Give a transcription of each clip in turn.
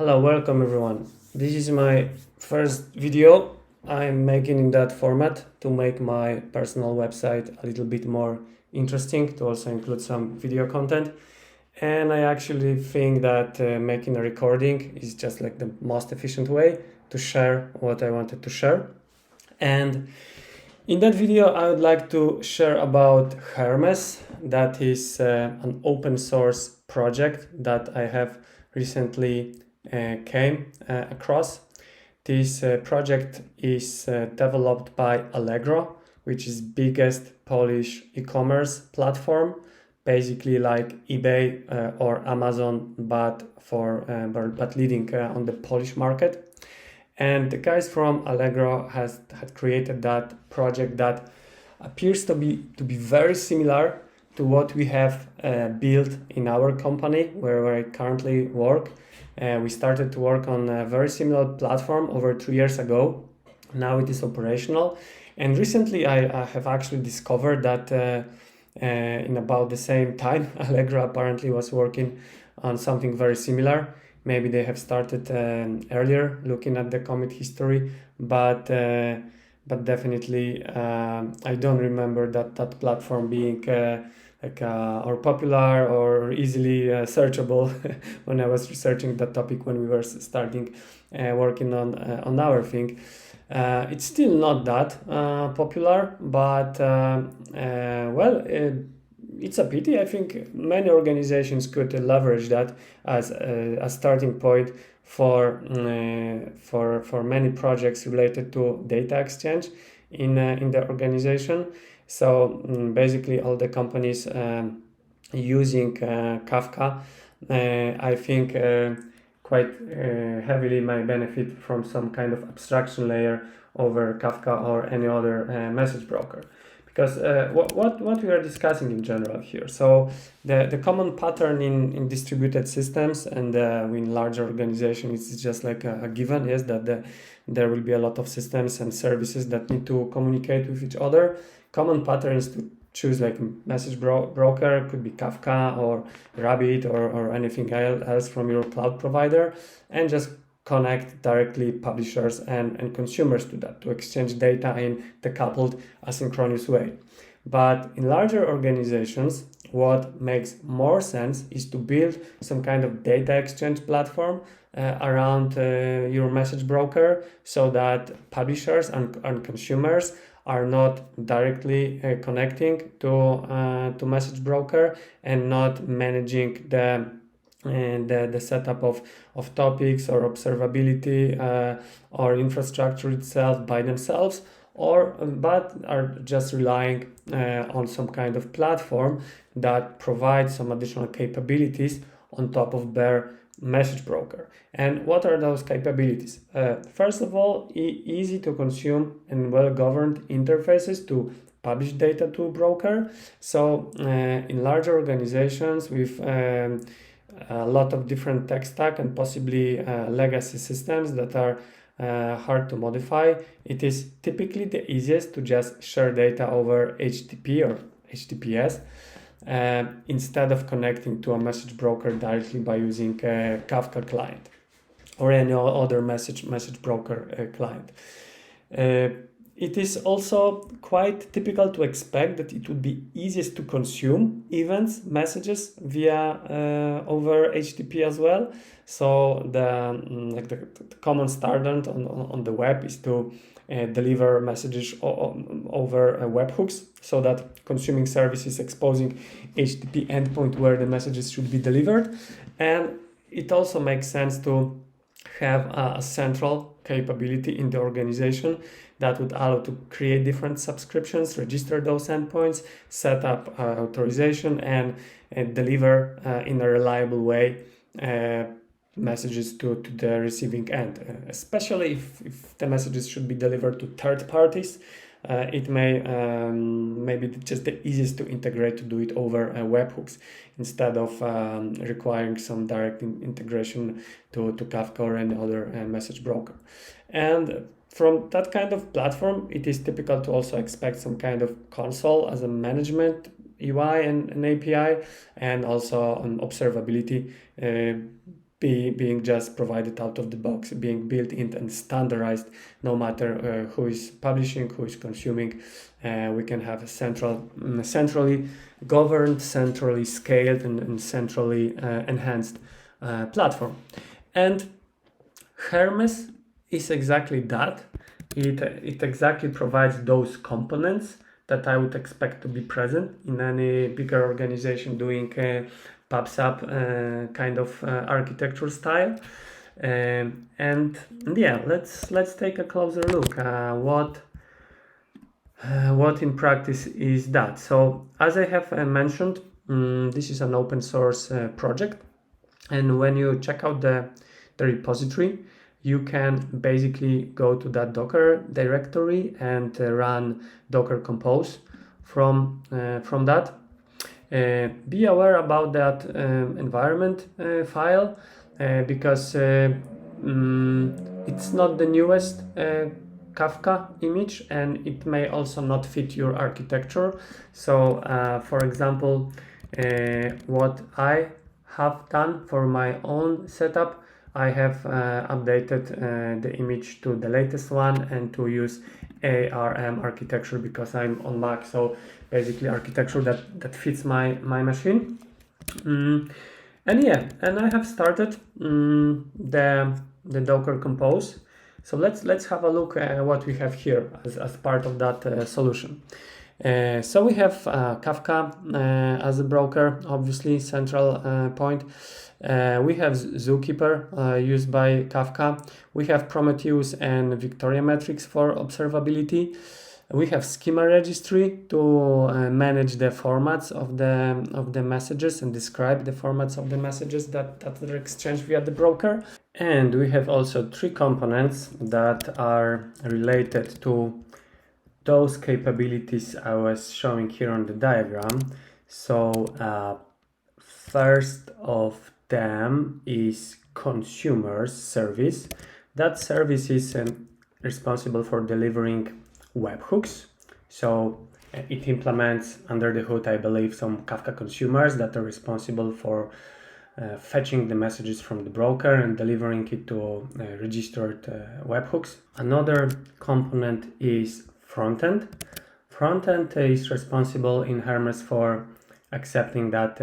Hello, welcome everyone. This is my first video I'm making in that format to make my personal website a little bit more interesting, to also include some video content. And I actually think that making a recording is just like the most efficient way to share what I wanted to share. And in that video, I would like to share about Hermes. That is an open source project that I have recently came across. This project is developed by Allegro, which is biggest Polish e-commerce platform, basically like eBay or Amazon, but leading on the Polish market. And the guys from Allegro had created that project that appears to be very similar to what we have built in our company where I currently work. We started to work on a very similar platform over 3 years ago. Now it is operational. And recently I have actually discovered that in about the same time, Allegro apparently was working on something very similar. Maybe they have started earlier looking at the commit history, but definitely I don't remember that platform being or popular or easily searchable when I was researching that topic when we were starting working on our thing. It's still not that popular, but it's a pity. I think many organizations could leverage that as a starting point for many projects related to data exchange in the organization. So basically all the companies using Kafka, I think quite heavily might benefit from some kind of abstraction layer over Kafka or any other message broker. Because what we are discussing in general here. So the common pattern in distributed systems and in larger organizations is just like a given is that there will be a lot of systems and services that need to communicate with each other. Common pattern is to choose like message broker, could be Kafka or Rabbit or anything else from your cloud provider, and just connect directly publishers and consumers to that to exchange data in the coupled asynchronous way. But in larger organizations, what makes more sense is to build some kind of data exchange platform around your message broker so that publishers and consumers are not directly connecting to message broker and not managing the setup of topics or observability or infrastructure itself by themselves, but are just relying on some kind of platform that provides some additional capabilities on top of their message broker. And what are those capabilities? First of all, easy to consume and well-governed interfaces to publish data to a broker. So in larger organizations with a lot of different tech stack and possibly legacy systems that are hard to modify, it is typically the easiest to just share data over HTTP or HTTPS instead of connecting to a message broker directly by using a Kafka client or any other message broker client. It is also quite typical to expect that it would be easiest to consume events, messages via over HTTP as well. So the common standard on the web is to deliver messages over webhooks, so that consuming service is exposing HTTP endpoint where the messages should be delivered. And it also makes sense to have a central capability in the organization that would allow to create different subscriptions, register those endpoints, set up authorization, and deliver in a reliable way messages to the receiving end. Especially if the messages should be delivered to third parties, it may be just the easiest to integrate to do it over webhooks instead of requiring some direct integration to Kafka or any other message broker. And from that kind of platform, it is typical to also expect some kind of console as a management UI and an API, and also an observability being just provided out of the box, being built in and standardized, no matter who is publishing, who is consuming. We can have a centrally governed, centrally scaled, and centrally enhanced platform. And Hermes is exactly that. It exactly provides those components that I would expect to be present in any bigger organization doing pubs up kind of architecture style. And yeah, let's take a closer look. What in practice is that? So as I have mentioned, this is an open source project, and when you check out the repository, you can basically go to that Docker directory and run Docker Compose from that. Be aware about that environment file because it's not the newest Kafka image, and it may also not fit your architecture. So for example, what I have done for my own setup, I have updated the image to the latest one and to use ARM architecture because I'm on Mac, so basically architecture that fits my machine. And yeah, and I have started the Docker Compose. So let's have a look at what we have here as part of that solution. So we have Kafka as a broker, obviously central point. We have Zookeeper used by Kafka. We have Prometheus and Victoria metrics for observability. We have schema registry to manage the formats of the messages and describe the formats of the messages that are exchanged via the broker. And we have also 3 components that are related to those capabilities I was showing here on the diagram. So first of them is consumers service. That service is responsible for delivering webhooks. So it implements under the hood, I believe, some Kafka consumers that are responsible for fetching the messages from the broker and delivering it to registered webhooks. Another component is frontend. Frontend is responsible in Hermes for accepting that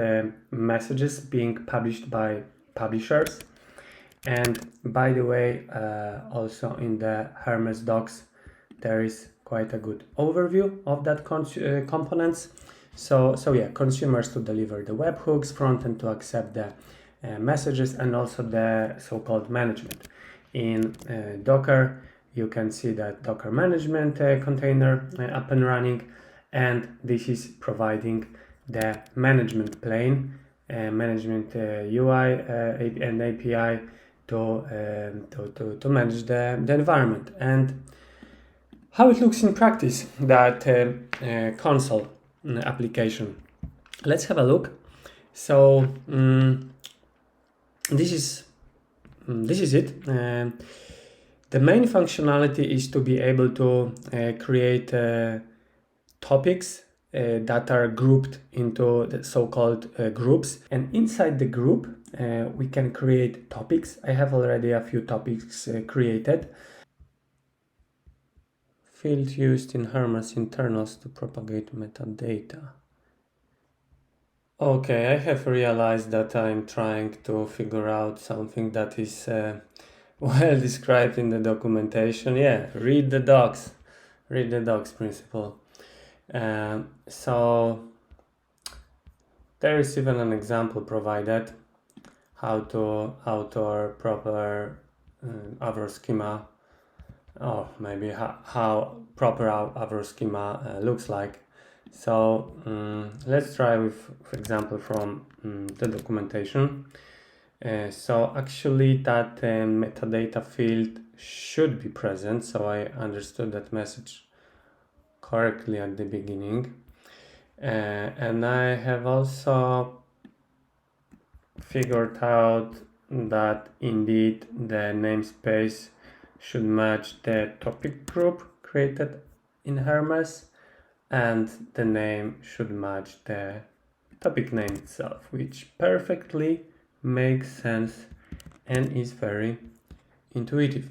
messages being published by publishers. And by the way, also in the Hermes docs, there is quite a good overview of that components. So yeah, consumers to deliver the webhooks, frontend to accept the messages, and also the so-called management. In Docker, you can see that Docker management container up and running, and this is providing the management plane, management UI and API to manage the environment. And how it looks in practice, that console application. Let's have a look. So this is it. The main functionality is to be able to create topics that are grouped into the so-called groups, and inside the group we can create topics. I have already a few topics created. Field used in Hermes internals to propagate metadata. Okay, I have realized that I'm trying to figure out something that is well described in the documentation. Yeah, read the docs principle. So there is even an example provided how to author proper Avro schema, or maybe how proper Avro schema looks like. So let's try with, for example, from the documentation. So actually that metadata field should be present, so I understood that message correctly at the beginning. And I have also figured out that indeed the namespace should match the topic group created in Hermes, and the name should match the topic name itself, which perfectly makes sense and is very intuitive.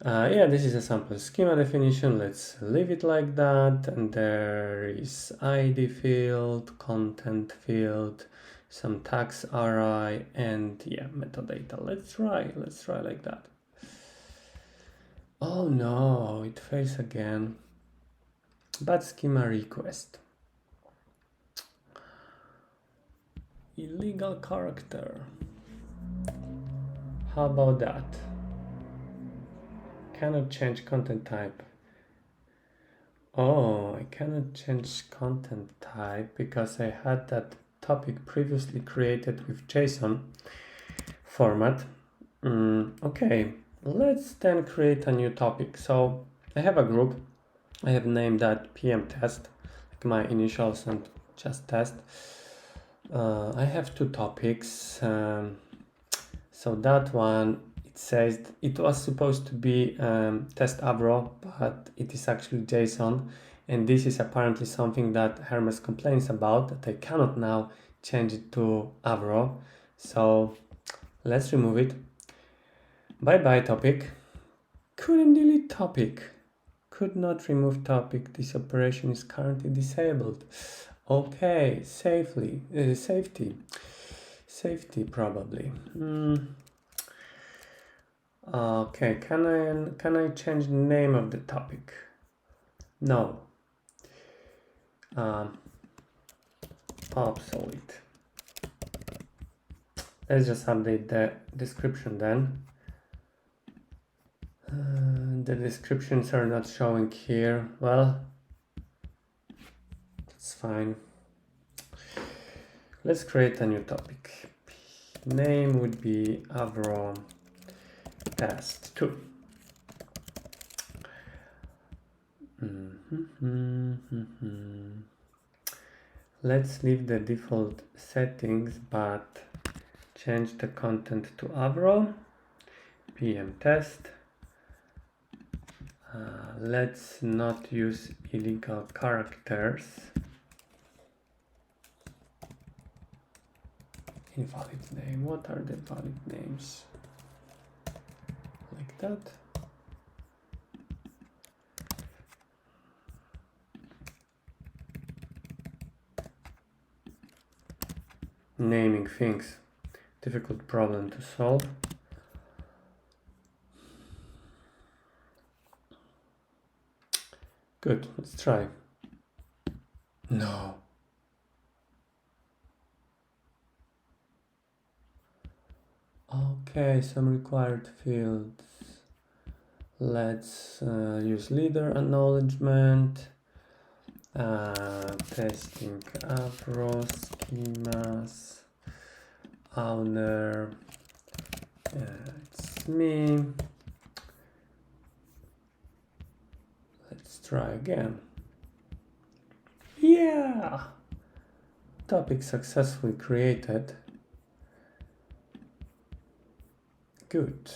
Yeah, this is a sample schema definition. Let's leave it like that. And there is ID field, content field, some tags array, and yeah, metadata. Let's try like that. Oh no, it fails again. Bad schema request. Illegal character. How about that? Cannot change content type. Oh, I cannot change content type because I had that topic previously created with JSON format. Okay, let's then create a new topic. So I have a group. I have named that PM test, like my initials and just test. I have two topics. So that one, it says it was supposed to be test Avro, but it is actually JSON. And this is apparently something that Hermes complains about, that I cannot now change it to Avro. So let's remove it. Bye-bye topic. Couldn't delete topic. Could not remove topic. This operation is currently disabled. Okay, safety probably. Okay, can I change the name of the topic? No. Obsolete. Let's just update the description then. The descriptions are not showing here. Well, that's fine. Let's create a new topic. Name would be Avro test 2. Let's leave the default settings, but change the content to Avro PM test. Let's not use illegal characters. Invalid name. What are the valid names? Like that. Naming things. Difficult problem to solve. Good, let's try. No. Okay, some required fields. Let's use leader acknowledgement. Testing Avro schemas. Owner. It's me. Let's try again. Yeah! Topic successfully created. Good.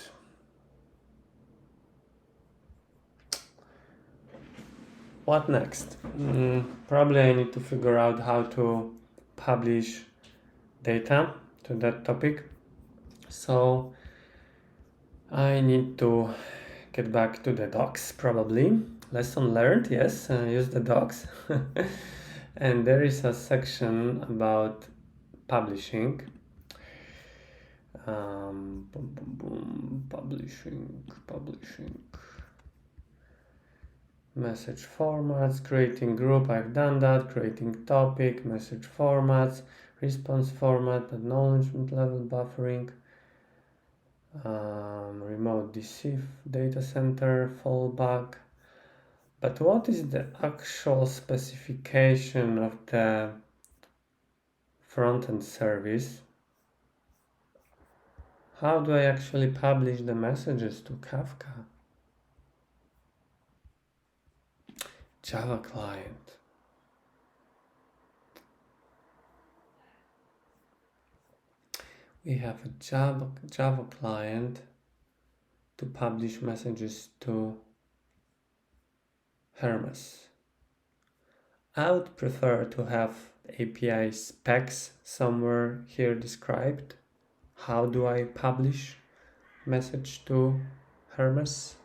What next? Probably I need to figure out how to publish data to that topic. So I need to get back to the docs probably. Lesson learned, yes, use the docs. And there is a section about publishing. Publishing. Message formats, creating group, I've done that, creating topic, message formats, response format, acknowledgement level, buffering, remote DC data center, fallback. But what is the actual specification of the front-end service? How do I actually publish the messages to Kafka? Java client. We have a Java client to publish messages to Hermes. I would prefer to have API specs somewhere here described. how do I publish message to Hermes?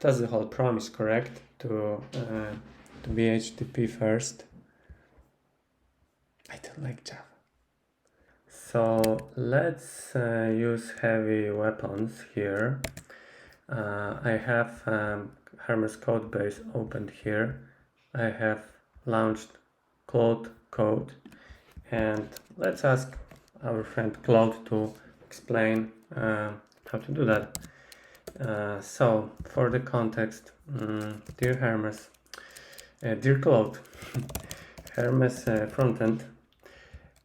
That's the whole promise, correct? To be HTTP first. I don't like Java. So let's use heavy weapons here. I have Hermes code base opened here. I have launched Claude Code, and let's ask our friend Claude to explain how to do that. So for the context, dear Hermes, dear Claude, Hermes frontend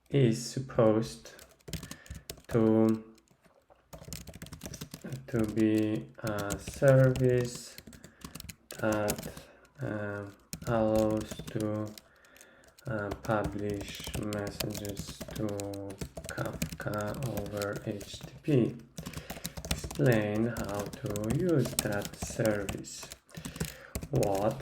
is supposed to be a service that allows to publish messages to Kafka over HTTP. Explain how to use that service. What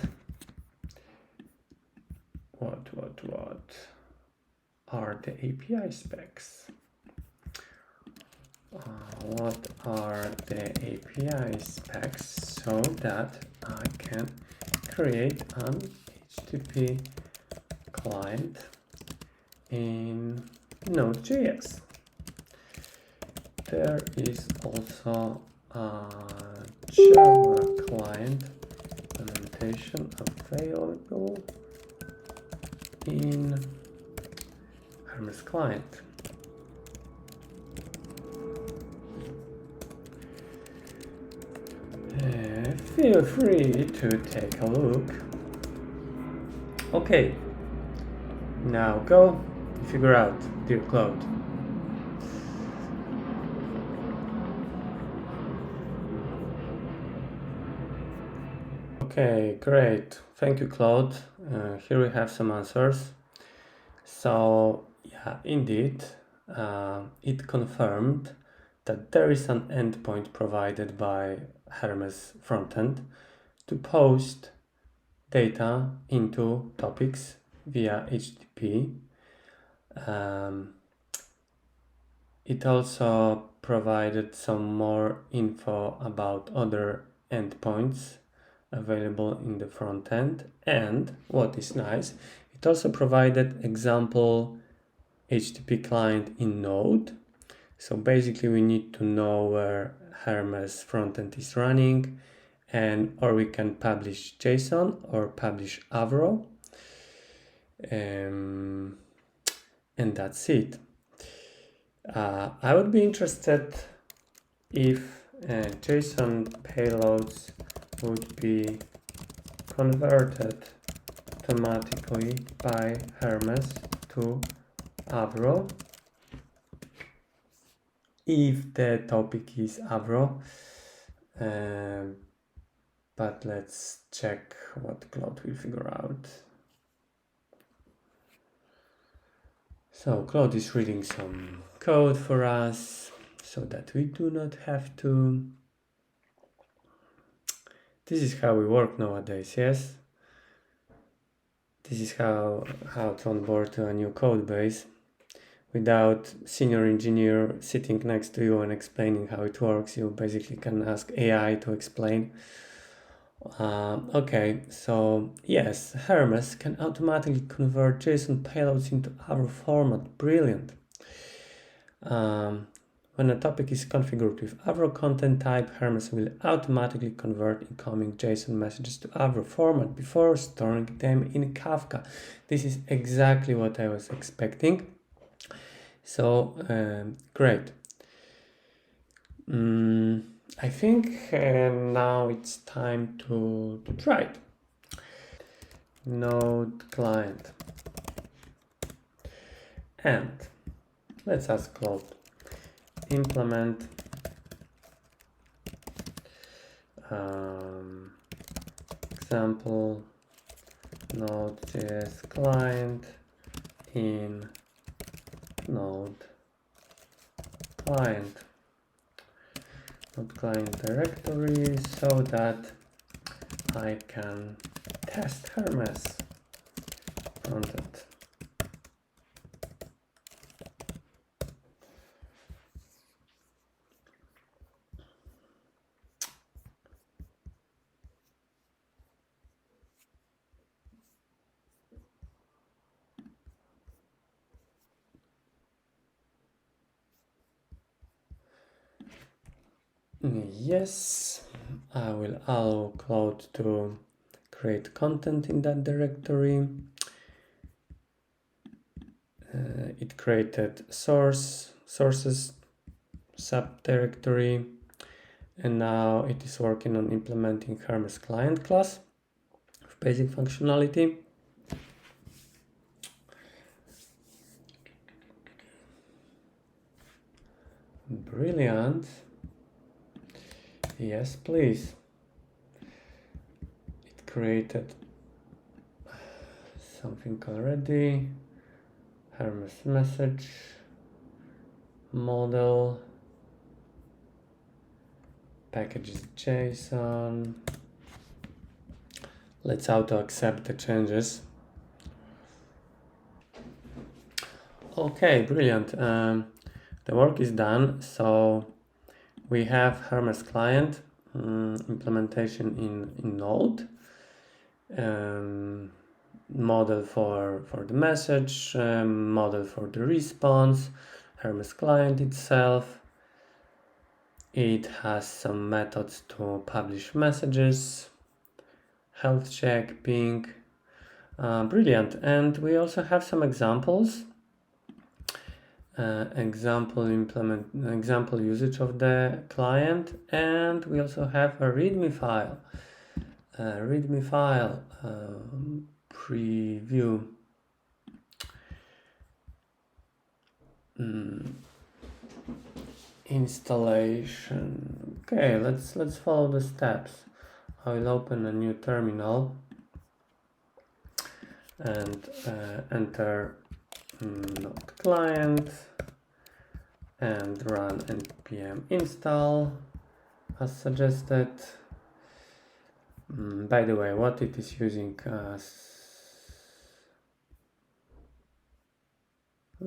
are the API specs? What are the API specs so that I can create an HTTP client in node.js? There is also a Java client implementation available in Hermes client. Feel free to take a look. Okay, now go figure out, dear Claude. Okay, great. Thank you, Claude. Here we have some answers. So, yeah, indeed, it confirmed that there is an endpoint provided by Hermes frontend to post data into topics via HTTP. It also provided some more info about other endpoints available in the front end, and what is nice, it also provided example HTTP client in Node. So basically we need to know where Hermes frontend is running, and or we can publish JSON or publish Avro, and that's it. I would be interested if JSON payloads would be converted automatically by Hermes to Avro if the topic is Avro, but let's check what Claude will figure out. So Claude is reading some code for us so that we do not have to. This is how we work nowadays, yes? This is how to onboard to a new code base without senior engineer sitting next to you and explaining how it works. You basically can ask AI to explain. Okay, so yes, Hermes can automatically convert JSON payloads into Avro format. Brilliant. When a topic is configured with Avro content type, Hermes will automatically convert incoming JSON messages to Avro format before storing them in Kafka. This is exactly what I was expecting. So, great. I think now it's time to try it. Node client. And let's ask Claude. Implement example node.js client in node client directory so that I can test Hermes frontend. Yes, I will allow Claude to create content in that directory. It created sources subdirectory, and now it is working on implementing Hermes client class with basic functionality. Brilliant. Yes, please. It created something already. Hermes message model, packages JSON. Let's auto accept the changes. Okay, brilliant. The work is done. So we have Hermes client implementation in Node, model for the message, model for the response, Hermes client itself. It has some methods to publish messages, health check, ping. Brilliant. And we also have some examples. Example usage of the client, and we also have a readme file. Preview. Installation. Okay, let's follow the steps. I will open a new terminal and enter node client and run npm install as suggested. By the way, what it is using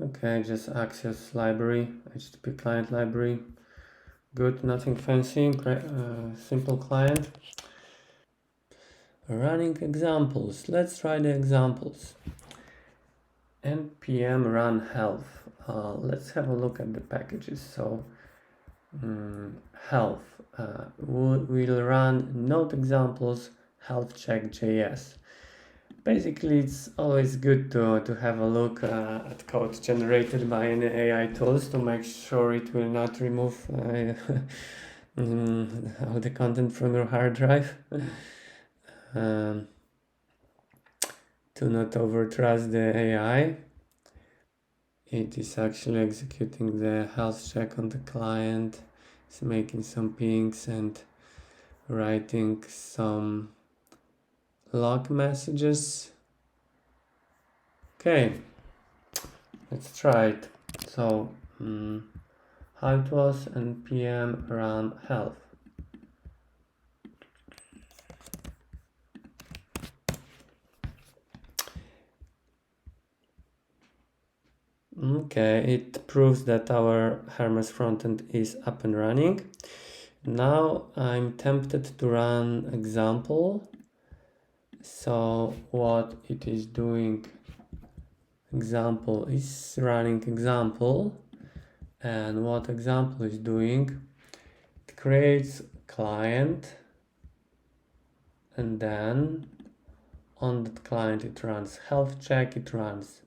okay, just Axios library, HTTP client library. Good, nothing fancy, simple client. Running examples. Let's try the examples. npm run health. Let's have a look at the packages. So health, we'll run node examples health check JS. Basically, it's always good to have a look at code generated by any AI tools to make sure it will not remove all the content from your hard drive. Do not overtrust the AI. It is actually executing the health check on the client. It's making some pings and writing some log messages. Okay, let's try it. So how it was npm run health. Okay, it proves that our Hermes frontend is up and running. Now I'm tempted to run example. So what it is doing, example is running example, and what example is doing, it creates client, and then on that client it runs health check, it runs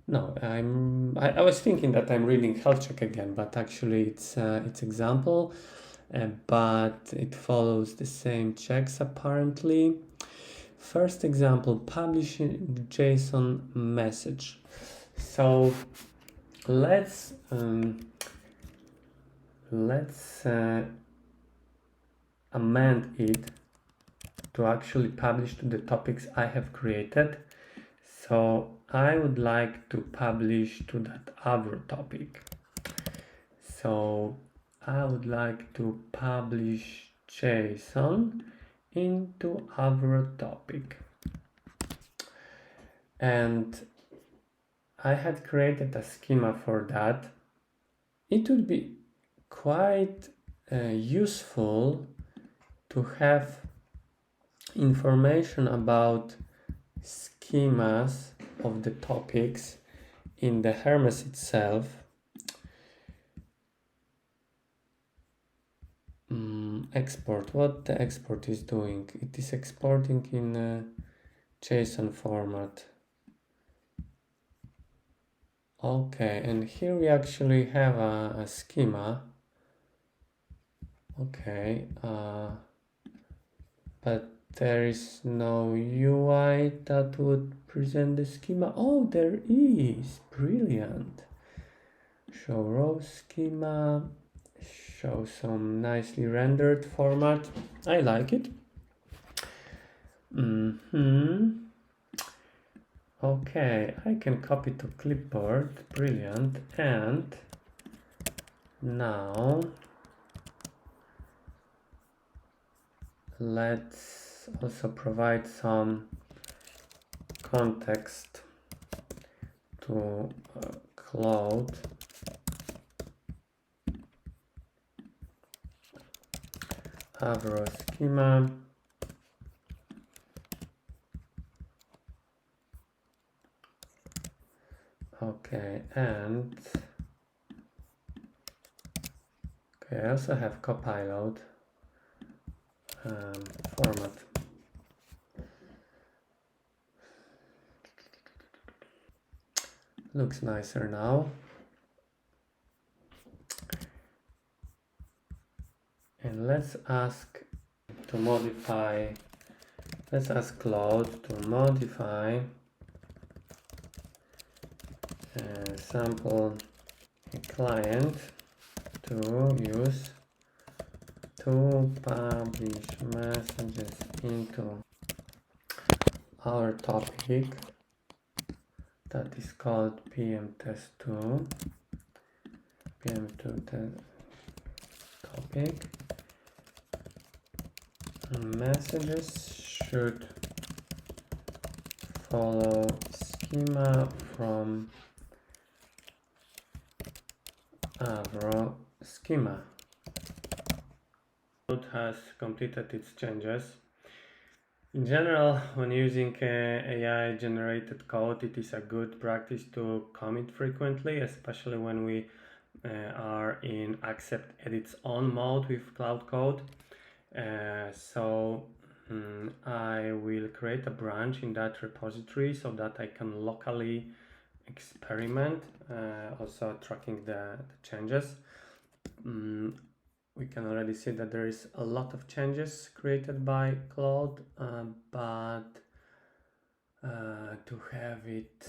no, I was thinking that I'm reading health check again, but actually it's example, but it follows the same checks apparently. First example, publishing the JSON message. So let's amend it to actually publish to the topics I have created. So I would like to publish to that Avro topic. So I would like to publish JSON into Avro topic. And I had created a schema for that. It would be quite useful to have information about schemas of the topics in the Hermes itself. export. What the export is doing? It is exporting in JSON format. Okay, and here we actually have a schema. Okay, but there is no UI that would present the schema. Oh, there is. Brilliant. Show row schema. Show some nicely rendered format. I like it. Okay, I can copy to clipboard. Brilliant. And now let's also provide some context to Claude. Avro schema. Okay, and okay, I also have copilot format. Looks nicer now. And let's ask Claude to modify sample client to use to publish messages into our topic that is called PM_test2 topic. Messages should follow schema from Avro schema. Code has completed its changes. In general, when using AI generated code, it is a good practice to commit frequently, especially when we are in accept edits on mode with Claude Code. I will create a branch in that repository so that I can locally experiment, also tracking the changes. We can already see that there is a lot of changes created by Claude, but to have it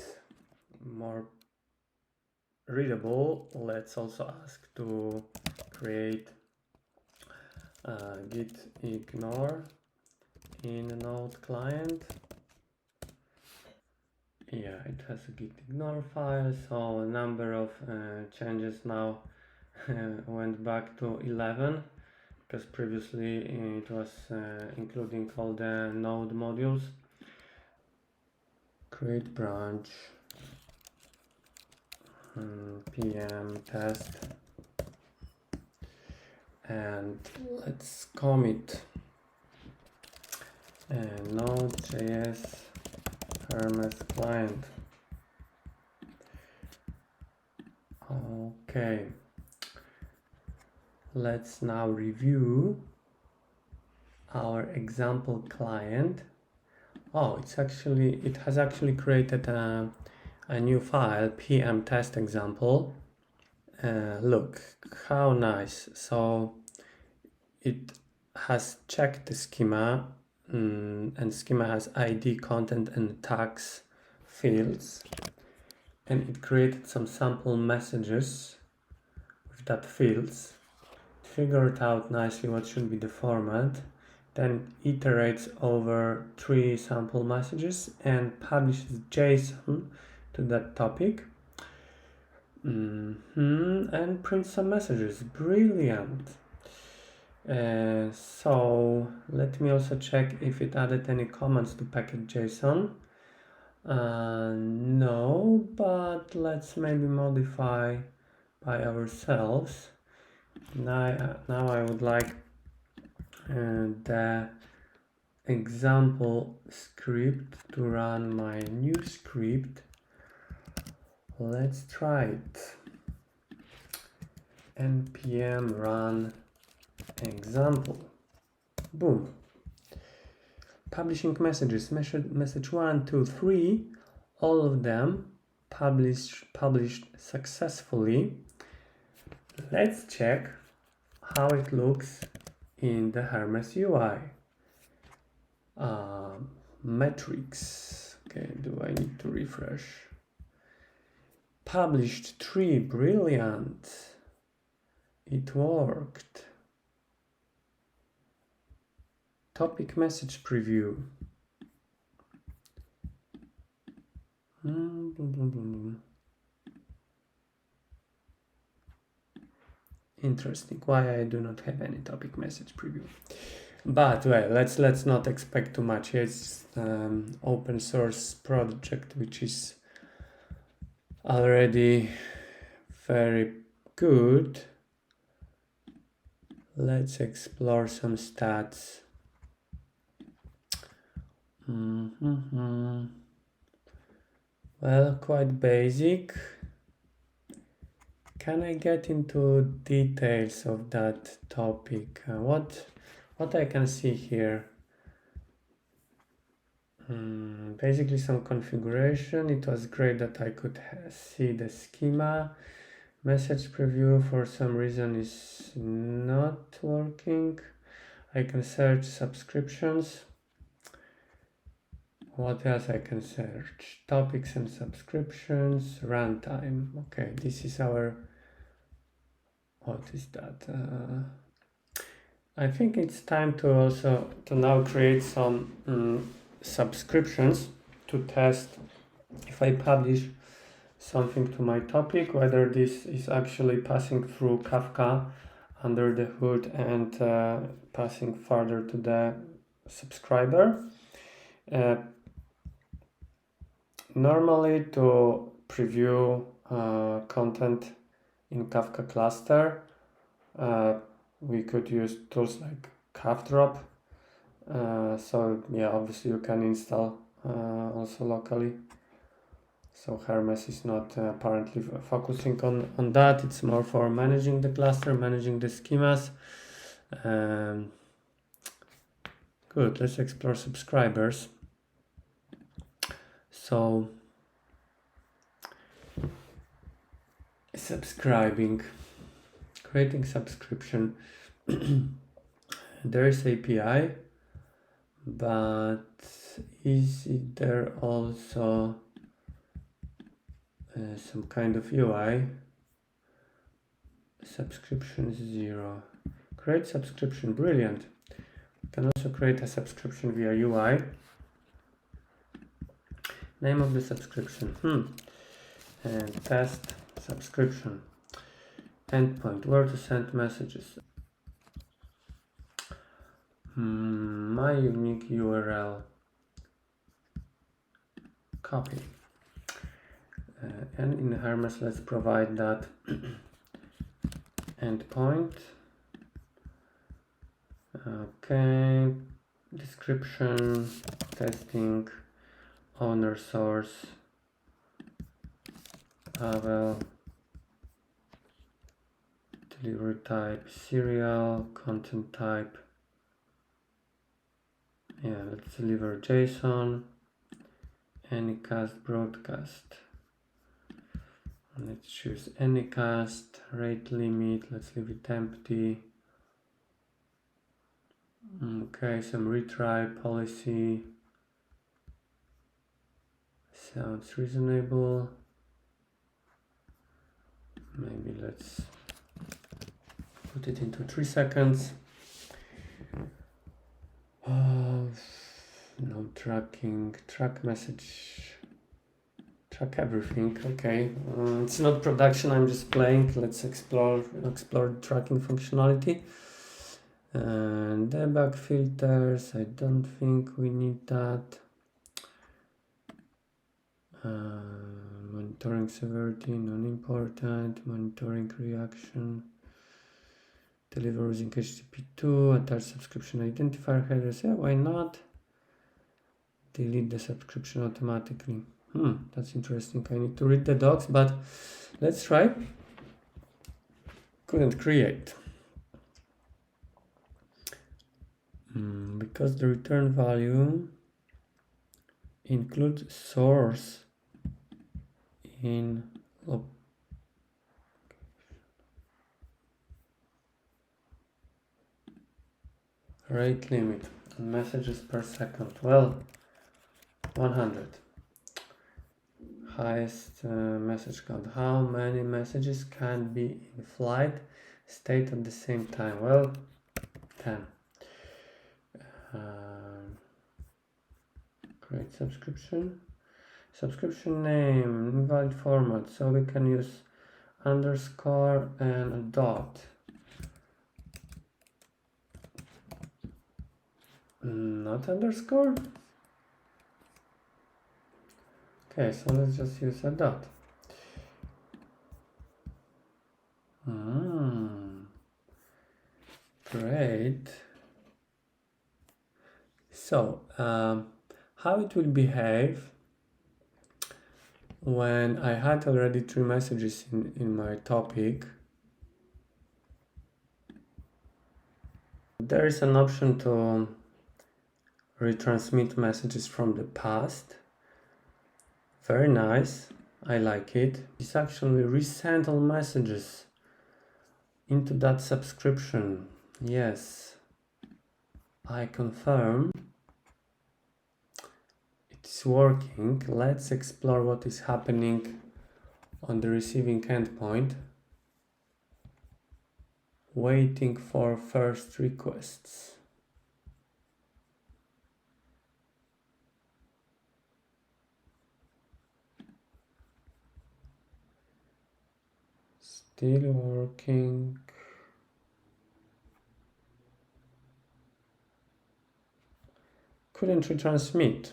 more readable, let's also ask to create git ignore in Node client. Yeah, it has a git ignore file, so a number of changes now went back to 11, because previously it was including all the node modules. Create branch PM test, and let's commit node.js Hermes client. Okay, let's now review our example client. Oh, it has actually created a new file, PM test example. Look how nice. So it has checked the schema, and schema has ID, content, and tags fields, and it created some sample messages with that fields. It figured out nicely what should be the format, then iterates over 3 sample messages and publishes JSON to that topic, and prints some messages. Brilliant. So let me also check if it added any comments to package.json. No, but let's maybe modify by ourselves. Now I would like the example script to run my new script. Let's try it. npm run example. Boom. Publishing messages, message 1, 2, 3, all of them published successfully. Let's check how it looks in the Hermes UI. Metrics. Okay, do I need to refresh? Published 3, brilliant. It worked. Topic message preview. Interesting. Why I do not have any topic message preview? But well, let's not expect too much. It's open source project which is already very good. Let's explore some stats. Well, quite basic. Can I get into details of that topic? What I can see here? Basically some configuration. It was great that I could see the schema. Message preview for some reason is not working. I can search subscriptions. What else I can search? Topics and subscriptions, runtime. Okay, this is our, what is that? I think it's time to now create some subscriptions to test if I publish something to my topic, whether this is actually passing through Kafka under the hood and passing further to the subscriber. Normally, to preview content in Kafka cluster, we could use tools like Kafdrop. So yeah, obviously you can install also locally. So Hermes is not apparently focusing on that. It's more for managing the cluster, managing the schemas. Good, let's explore subscribers. So subscribing, creating subscription. There is API, but is it there also some kind of UI? Subscription 0. Create subscription, brilliant. You can also create a subscription via UI. Name of the subscription, and test subscription. Endpoint, where to send messages. My unique URL. Copy. And in Hermes, let's provide that endpoint. Okay, description, testing, owner source, Avro, delivery type, serial, content type. Yeah, let's deliver JSON, anycast, broadcast. Let's choose anycast, rate limit, let's leave it empty. Okay, some retry policy. Sounds reasonable. Maybe let's put it into 3 seconds. No tracking, track message, track everything. Okay, it's not production, I'm just playing. Let's explore the tracking functionality. And debug filters, I don't think we need that. Monitoring severity, non-important. Monitoring reaction. Deliver using HTTP2. Attach subscription identifier headers. Yeah, why not? Delete the subscription automatically. That's interesting. I need to read the docs, but let's try. Couldn't create. because the return value includes source in rate limit and messages per second. Well, 100. Highest message count. How many messages can be in flight state at the same time? Well, 10. Create subscription. Subscription name, invalid format, so we can use underscore and a dot. Not underscore. Okay, so let's just use a dot. Great. So, how it will behave when I had already 3 messages in my topic. There is an option to retransmit messages from the past. Very nice, I like it. It's actually resend all messages into that subscription. Yes, I confirm it's working. Let's explore what is happening on the receiving endpoint. Waiting for first requests. Still working. Couldn't retransmit.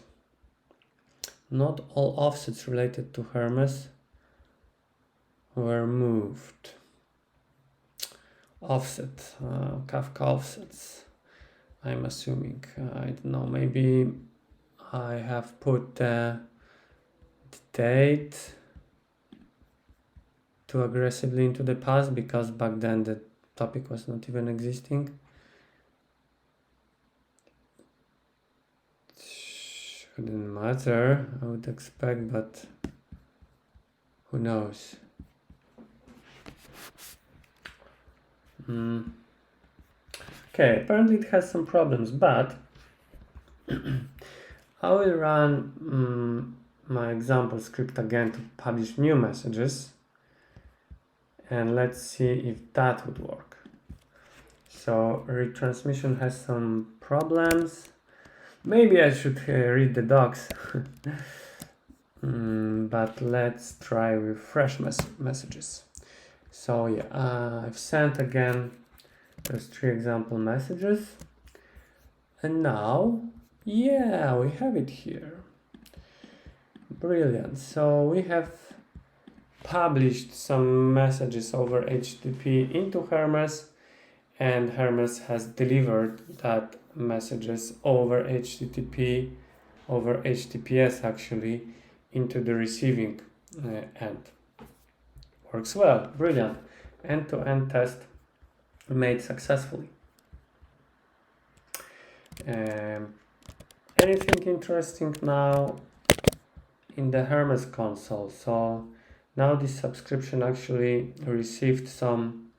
Not all offsets related to Hermes were moved. Offset, Kafka offsets. I'm assuming. I don't know. Maybe I have put the date too aggressively into the past because back then the topic was not even existing. Shouldn't matter, I would expect, but who knows? Okay, apparently it has some problems, but I will run my example script again to publish new messages, and let's see if that would work. So retransmission has some problems. Maybe I should read the docs, but let's try with fresh messages. So yeah, I've sent again those 3 example messages, and now, yeah, we have it here. Brilliant. So we have published some messages over HTTP into Hermes, and Hermes has delivered that messages over HTTP, over HTTPS actually, into the receiving end. Works well, brilliant. End-to-end test made successfully. Anything interesting now in the Hermes console? So now this subscription actually received some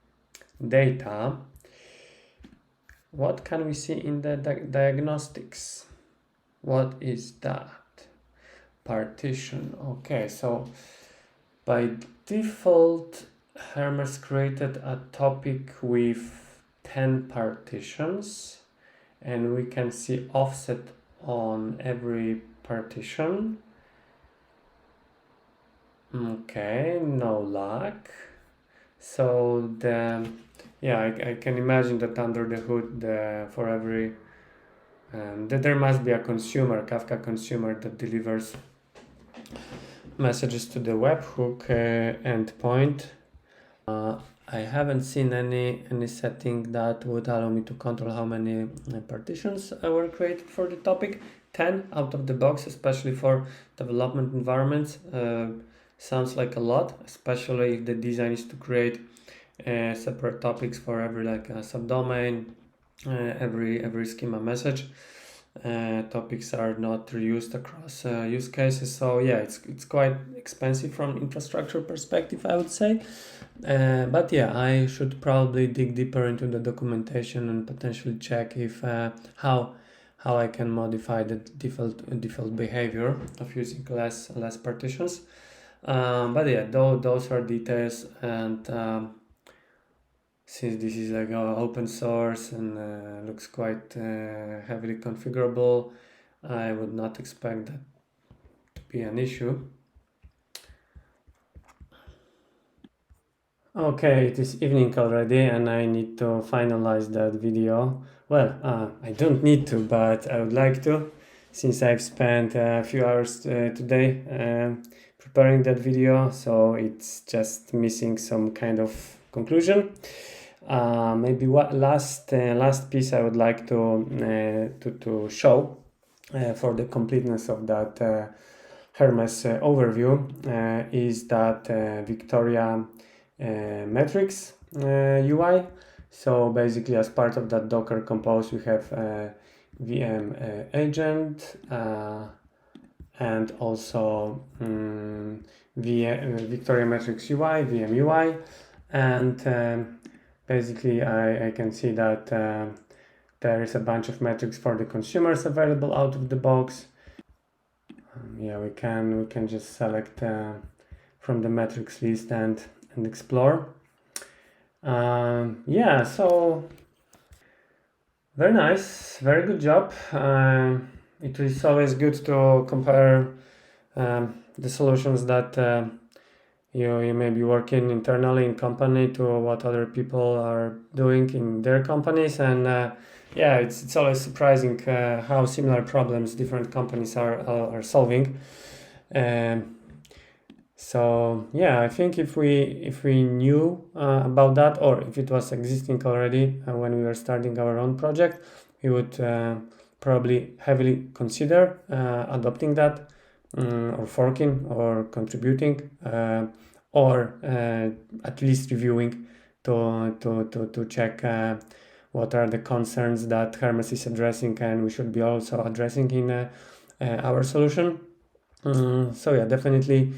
data. What can we see in the diagnostics? What is that? Partition. Okay, so by default, Hermes created a topic with 10 partitions, and we can see offset on every partition. Okay, no luck. So I can imagine that under the hood, for every that there must be a consumer, Kafka consumer, that delivers messages to the webhook endpoint. I haven't seen any setting that would allow me to control how many partitions were created for the topic. 10 out of the box, especially for development environments, sounds like a lot, especially if the design is to create separate topics for every subdomain every schema message. Topics are not reused across use cases, so yeah, it's quite expensive from infrastructure perspective, I would say. But yeah, I should probably dig deeper into the documentation and potentially check if how I can modify the default behavior of using less partitions. But yeah, those are details, and since this is like open source and looks quite heavily configurable, I would not expect that to be an issue. Okay, it is evening already and I need to finalize that video. Well, I don't need to, but I would like to, since I've spent a few hours today preparing that video, so it's just missing some kind of conclusion. Maybe what last piece I would like to show for the completeness of that Hermes overview is that Victoria metrics UI. So basically, as part of that Docker Compose, we have VM agent and also Victoria metrics UI, VM UI, and basically I can see that there is a bunch of metrics for the consumers available out of the box. Yeah, we can just select from the metrics list and explore. Yeah, so very nice, very good job. It is always good to compare the solutions that you may be working internally in company to what other people are doing in their companies, and yeah, it's always surprising how similar problems different companies are solving. So yeah, I think if we knew about that, or if it was existing already when we were starting our own project, we would probably heavily consider adopting that, or forking, or contributing, or at least reviewing to check what are the concerns that Hermes is addressing and we should be also addressing in our solution. So yeah, definitely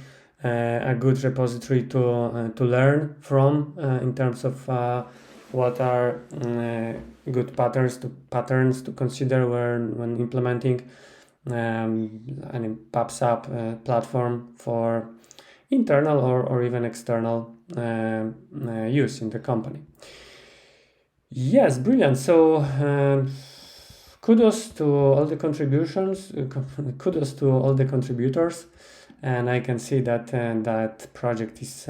a good repository to learn from in terms of what are good patterns to consider when implementing an PubSub up platform for internal or even external use in the company. Yes, brilliant. So kudos to all the contributions, kudos to all the contributors, and I can see that that project is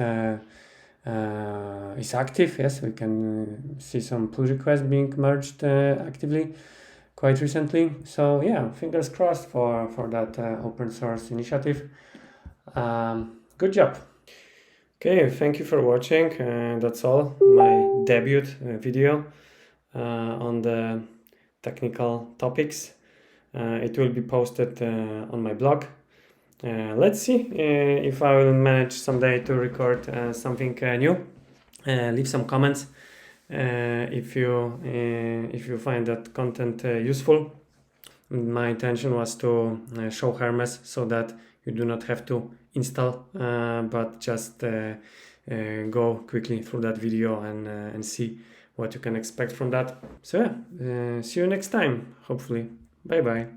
active. Yes, we can see some pull requests being merged actively quite recently. So yeah, fingers crossed for that open source initiative. Good job. Okay, thank you for watching. That's all. My debut video on the technical topics. It will be posted on my blog. Let's see if I will manage someday to record something new. Leave some comments if you find that content useful. My intention was to show Hermes so that you do not have to install, but just go quickly through that video and see what you can expect from that. So yeah, see you next time, hopefully. Bye bye.